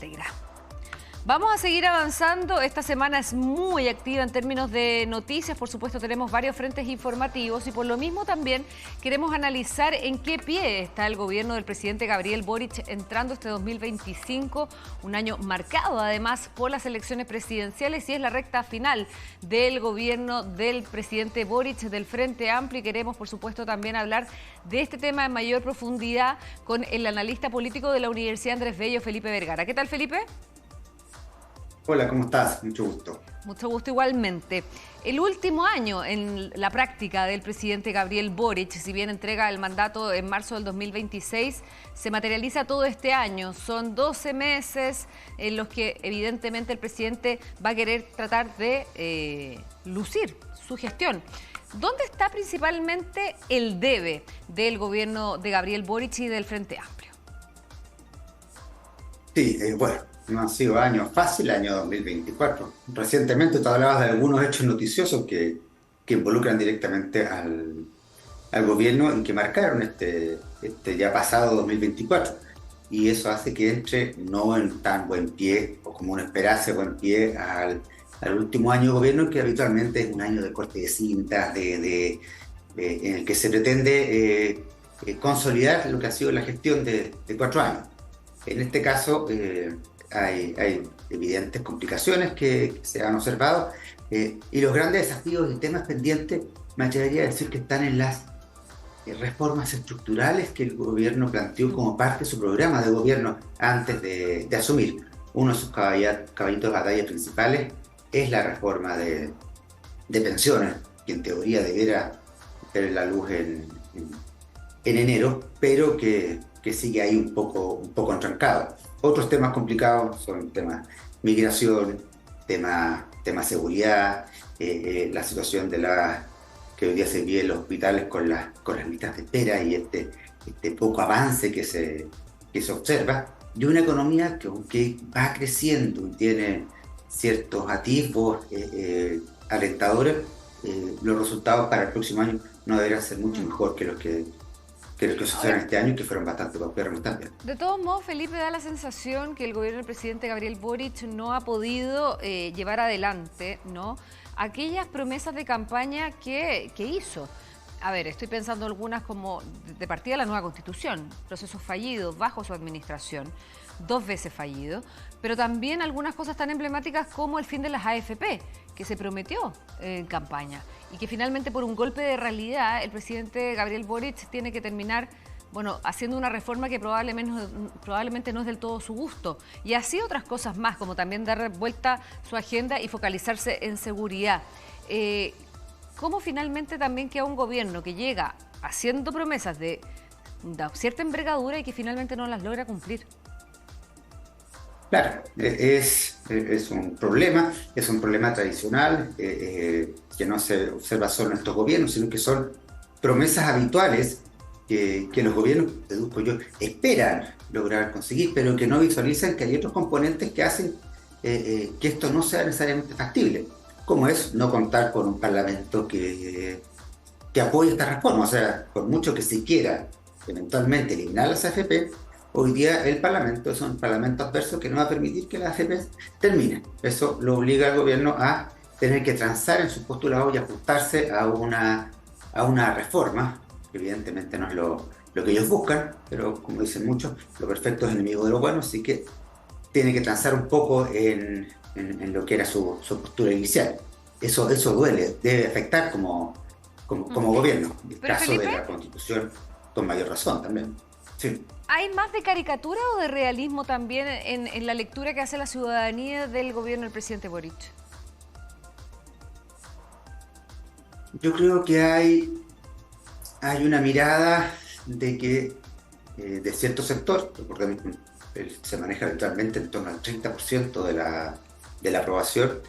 íntegra. Vamos a seguir avanzando. Esta semana es muy activa en términos de noticias. Por supuesto, tenemos varios frentes informativos y por lo mismo también queremos analizar en qué pie está el gobierno del presidente Gabriel Boric entrando este 2025, un año marcado además por las elecciones presidenciales y es la recta final del gobierno del presidente Boric del Frente Amplio y queremos, por supuesto, también hablar de este tema en mayor profundidad con el analista político de la Universidad Andrés Bello, Felipe Vergara. ¿Qué tal, Felipe? Hola, ¿cómo estás? Mucho gusto. Mucho gusto igualmente. El último año en la práctica del presidente Gabriel Boric, si bien entrega el mandato en marzo del 2026, se materializa todo este año. Son 12 meses en los que evidentemente el presidente va a querer tratar de lucir su gestión. ¿Dónde está principalmente el debe del gobierno de Gabriel Boric y del Frente Amplio? Sí, bueno, no han sido años fáciles, año 2024. Recientemente tú hablabas de algunos hechos noticiosos que involucran directamente al gobierno y que marcaron este ya pasado 2024. Y eso hace que entre no en tan buen pie, o como uno esperase buen pie, al último año de gobierno, que habitualmente es un año de corte de cintas, en el que se pretende consolidar lo que ha sido la gestión de 4 años. En este caso, hay evidentes complicaciones que se han observado y los grandes desafíos y temas pendientes, me atrevería a decir que están en las reformas estructurales que el gobierno planteó como parte de su programa de gobierno antes de asumir. Uno de sus caballitos de batalla principales es la reforma de pensiones, que en teoría debiera ver la luz en enero, pero que sigue ahí un poco entrancado. Otros temas complicados son temas migración, tema seguridad, la situación que hoy día se vive en los hospitales con las listas de espera y este poco avance que se observa, y una economía que aunque va creciendo y tiene ciertos atisbos alentadores, los resultados para el próximo año no deberán ser mucho mejor que los que sucedieron este año y que fueron bastante paupérrimos también. De todos modos, Felipe, da la sensación que el gobierno del presidente Gabriel Boric no ha podido llevar adelante, ¿no?, aquellas promesas de campaña que hizo. A ver, estoy pensando algunas como de partida la nueva Constitución, procesos fallidos bajo su administración, 2 veces fallido, pero también algunas cosas tan emblemáticas como el fin de las AFP, que se prometió en campaña y que finalmente por un golpe de realidad el presidente Gabriel Boric tiene que terminar, bueno, haciendo una reforma que probablemente no es del todo su gusto. Y así otras cosas más, como también dar vuelta su agenda y focalizarse en seguridad. ¿Cómo finalmente también queda un gobierno que llega haciendo promesas de cierta envergadura y que finalmente no las logra cumplir? Claro, es un problema tradicional que no se observa solo en estos gobiernos, sino que son promesas habituales que los gobiernos, deduzco yo, esperan lograr conseguir, pero que no visualizan que hay otros componentes que hacen que esto no sea necesariamente factible, como es no contar con un parlamento que apoye esta reforma. O sea, por mucho que se quiera eventualmente eliminar las AFP, hoy día el Parlamento es un Parlamento adverso que no va a permitir que las AFP terminen. Eso lo obliga al gobierno a tener que transar en sus postulados y ajustarse a una reforma, que evidentemente no es lo que ellos buscan, pero como dicen muchos, lo perfecto es enemigo de lo bueno, así que tiene que transar un poco en lo que era su postura inicial. Eso duele, debe afectar como gobierno. En el caso Felipe, de la Constitución, con mayor razón también. Sí. ¿Hay más de caricatura o de realismo también en la lectura que hace la ciudadanía del gobierno del presidente Boric? Yo creo que hay una mirada de cierto sector, porque se maneja habitualmente en torno al 30% de la aprobación,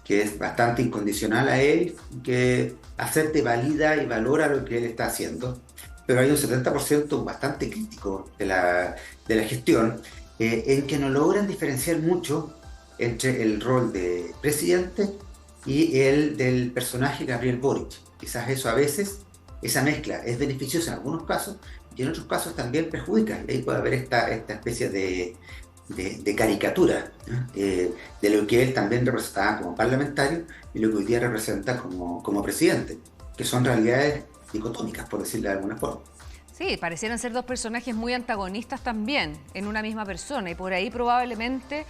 que es bastante incondicional a él, que acepte, valida y valora lo que él está haciendo. Pero hay un 70% bastante crítico de la gestión, en que no logran diferenciar mucho entre el rol de presidente y el del personaje Gabriel Boric. Quizás eso a veces, esa mezcla es beneficiosa en algunos casos y en otros casos también perjudica. Y ahí puede haber esta especie de de caricatura, ¿no? De lo que él también representaba como parlamentario y lo que hoy día representa como presidente, que son realidades dicotómicas, por decirlo de alguna forma. Sí, parecieran ser dos personajes muy antagonistas también en una misma persona y por ahí probablemente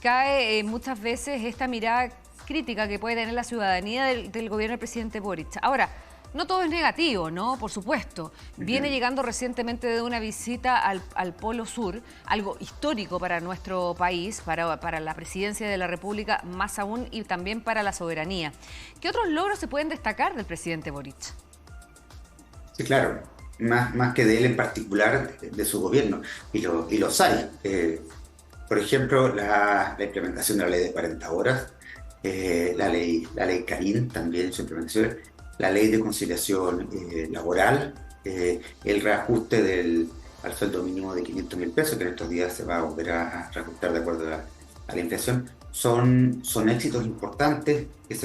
cae muchas veces esta mirada crítica que puede tener la ciudadanía del gobierno del presidente Boric. Ahora, no todo es negativo, ¿no? Por supuesto. Viene llegando recientemente de una visita al Polo Sur, algo histórico para nuestro país, para la presidencia de la República, más aún, y también para la soberanía. ¿Qué otros logros se pueden destacar del presidente Boric? Sí, claro, más que de él en particular, de su gobierno, y los hay. Por ejemplo, la implementación de la ley de 40 horas, la ley Carín también su implementación, la ley de conciliación laboral, el reajuste al sueldo mínimo de 500.000 pesos, que en estos días se va a volver a reajustar de acuerdo a la inflación, son éxitos importantes que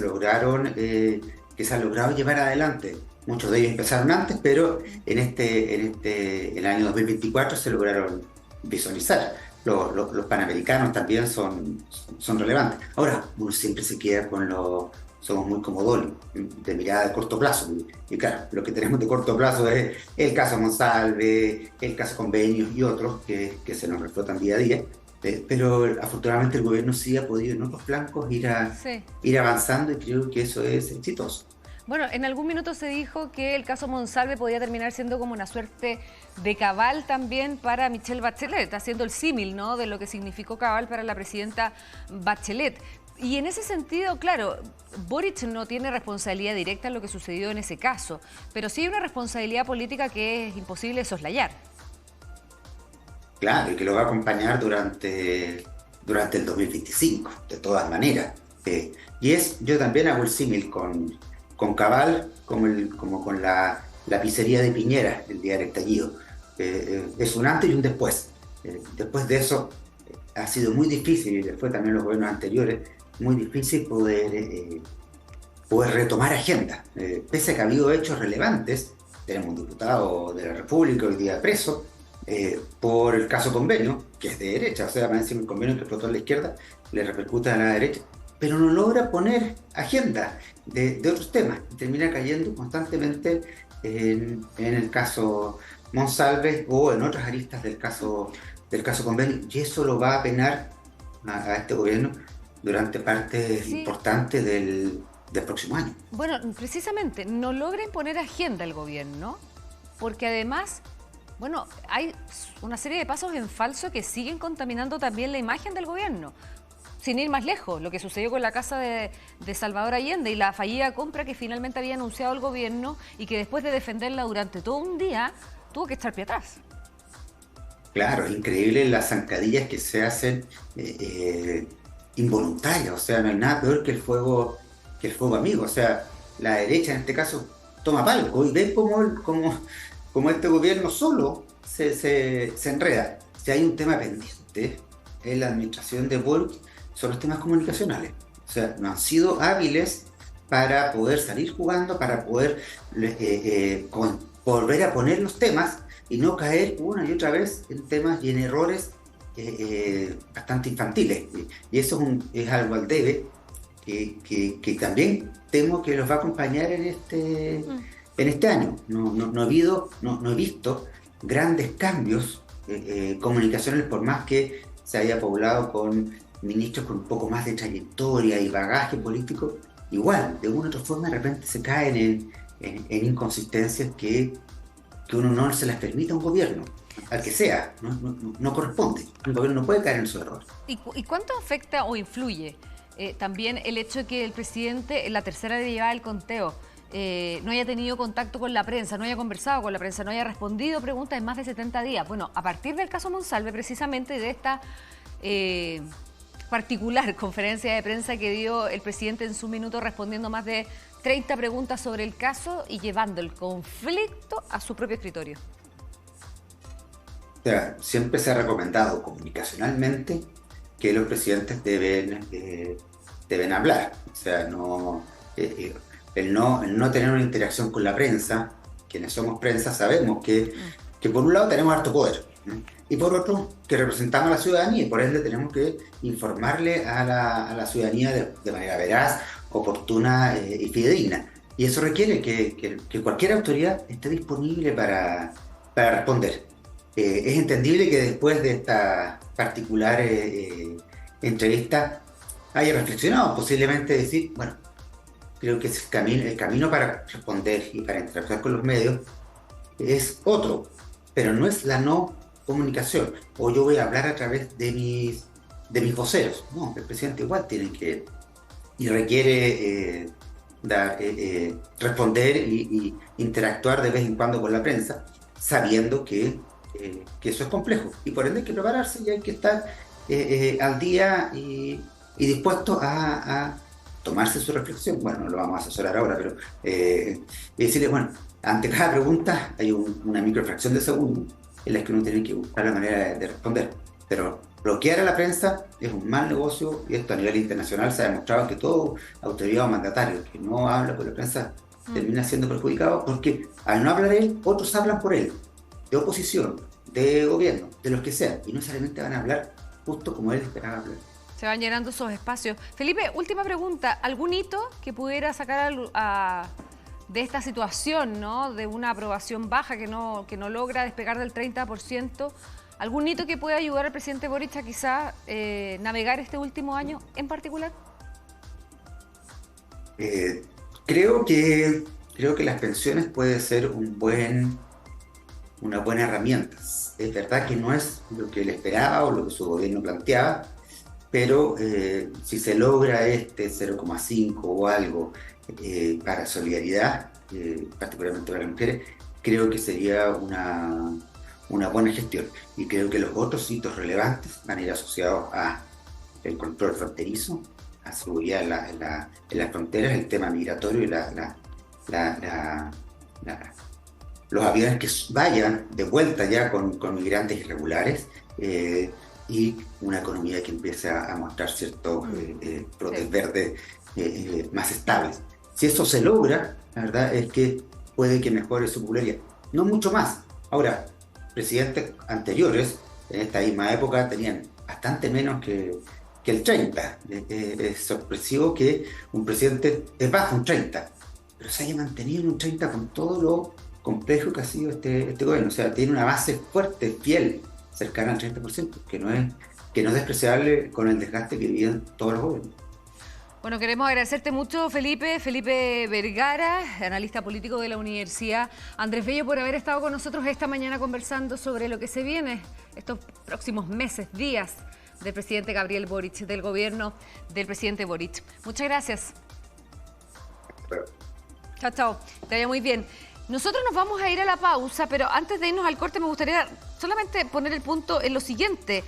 que se han logrado llevar adelante. Muchos de ellos empezaron antes, pero en el año 2024 se lograron visualizar. Los panamericanos también son relevantes. Ahora, uno siempre se queda somos muy comodores, de mirada de corto plazo. Y claro, lo que tenemos de corto plazo es el caso Monsalve, el caso Convenios y otros que se nos reflotan día a día. Pero afortunadamente el gobierno sí ha podido en otros flancos Sí. ir avanzando y creo que eso es exitoso. Bueno, en algún minuto se dijo que el caso Monsalve podía terminar siendo como una suerte de cabal también para Michelle Bachelet, haciendo el símil, ¿no?, de lo que significó cabal para la presidenta Bachelet. Y en ese sentido, claro, Boric no tiene responsabilidad directa en lo que sucedió en ese caso, pero sí hay una responsabilidad política que es imposible soslayar. Claro, y que lo va a acompañar durante el 2025, de todas maneras. Yo también hago el símil con Cabal, como con la pizzería de Piñera el día del estallido. Es un antes y un después. Después de eso ha sido muy difícil, y después también los gobiernos anteriores, muy difícil poder retomar agenda. Pese a que ha habido hechos relevantes, tenemos un diputado de la República hoy día preso, por el caso Convenio, que es de derecha, o sea, más encima el convenio que explotó en la izquierda le repercute a la derecha, pero no logra poner agenda de otros temas, y termina cayendo constantemente en el caso Monsalve o en otras aristas del caso Convenio, y eso lo va a penar a este gobierno durante parte importante del próximo año. Bueno, precisamente, no logra imponer agenda el gobierno, porque además, bueno, hay una serie de pasos en falso que siguen contaminando también la imagen del gobierno. Sin ir más lejos, lo que sucedió con la casa de Salvador Allende y la fallida compra que finalmente había anunciado el gobierno y que después de defenderla durante todo un día, tuvo que echar pie atrás. Claro, es increíble las zancadillas que se hacen involuntarias, o sea, no hay nada peor que el fuego amigo, o sea, la derecha en este caso toma palco y ve cómo este gobierno solo se enreda. Si hay un tema pendiente en la administración de Boric, son los temas comunicacionales. O sea, no han sido hábiles para poder salir jugando, para poder volver a poner los temas y no caer una y otra vez en temas y en errores bastante infantiles. Y eso es algo al debe que también temo que los va a acompañar en este año. No he visto grandes cambios comunicacionales, por más que se haya poblado con ministros con un poco más de trayectoria y bagaje político. Igual, de una u otra forma, de repente se caen en inconsistencias que uno no se las permite a un gobierno, al que sea, no corresponde. Un gobierno no puede caer en esos errores. ¿Y cuánto afecta o influye también el hecho de que el presidente, en la tercera de llevar el conteo, no haya tenido contacto con la prensa, no haya conversado con la prensa, no haya respondido preguntas en más de 70 días? Bueno, a partir del caso Monsalve, precisamente de esta particular conferencia de prensa que dio el presidente en su minuto, respondiendo más de 30 preguntas sobre el caso y llevando el conflicto a su propio escritorio. O sea, siempre se ha recomendado comunicacionalmente que los presidentes deben hablar. O sea, el no tener una interacción con la prensa, quienes somos prensa sabemos que por un lado tenemos harto poder, ¿no? Y por otro, que representamos a la ciudadanía y por ende tenemos que informarle a la ciudadanía de manera veraz, oportuna y fidedigna. Y eso requiere que cualquier autoridad esté disponible para responder. Es entendible que después de esta particular entrevista haya reflexionado, posiblemente decir, bueno, creo que es el camino para responder y para interactuar con los medios es otro, pero no es la no comunicación. O yo voy a hablar a través de mis voceros. No, el presidente igual tiene que y requiere responder y interactuar de vez en cuando con la prensa, sabiendo que eso es complejo. Y por ende hay que prepararse y hay que estar al día y dispuesto a tomarse su reflexión. Bueno, no lo vamos a asesorar ahora, pero y decirle, bueno, ante cada pregunta hay una microfracción de segundo en la que uno tiene que buscar la manera de responder. Pero bloquear a la prensa es un mal negocio y esto a nivel internacional se ha demostrado que todo autoridad o mandatario que no habla con la prensa termina siendo perjudicado porque al no hablar él, otros hablan por él, de oposición, de gobierno, de los que sean, y no necesariamente van a hablar justo como él esperaba hablar. Se van llenando esos espacios. Felipe, última pregunta. ¿Algún hito que pudiera sacar de esta situación, ¿no? De una aprobación baja que no logra despegar del 30%? ¿Algún hito que pueda ayudar al presidente Boric a quizá navegar este último año en particular? Creo que las pensiones puede ser una buena herramienta. Es verdad que no es lo que él esperaba o lo que su gobierno planteaba, pero si se logra este 0,5 o algo para solidaridad, particularmente para las mujeres, creo que sería una buena gestión. Y creo que los otros hitos relevantes van a ir asociados a el control fronterizo, a seguridad en las fronteras, el tema migratorio y los aviones que vayan de vuelta ya con migrantes irregulares y una economía que empiece a mostrar ciertos brotes verdes más estables. Si eso se logra, la verdad es que puede que mejore su popularidad. No mucho más. Ahora, presidentes anteriores en esta misma época tenían bastante menos que el 30. Es sorpresivo que un presidente es bajo un 30, pero se haya mantenido en un 30 con todo lo complejo que ha sido este gobierno. O sea, tiene una base fuerte, fiel, cercana al 30%, que no es despreciable con el desgaste que viven todos los gobiernos. Bueno, queremos agradecerte mucho, Felipe Vergara, analista político de la Universidad Andrés Bello, por haber estado con nosotros esta mañana conversando sobre lo que se viene estos próximos meses, días del presidente Gabriel Boric, del gobierno del presidente Boric. Muchas gracias. Pero... Chao. Te vaya muy bien. Nosotros nos vamos a ir a la pausa, pero antes de irnos al corte me gustaría solamente poner el punto en lo siguiente.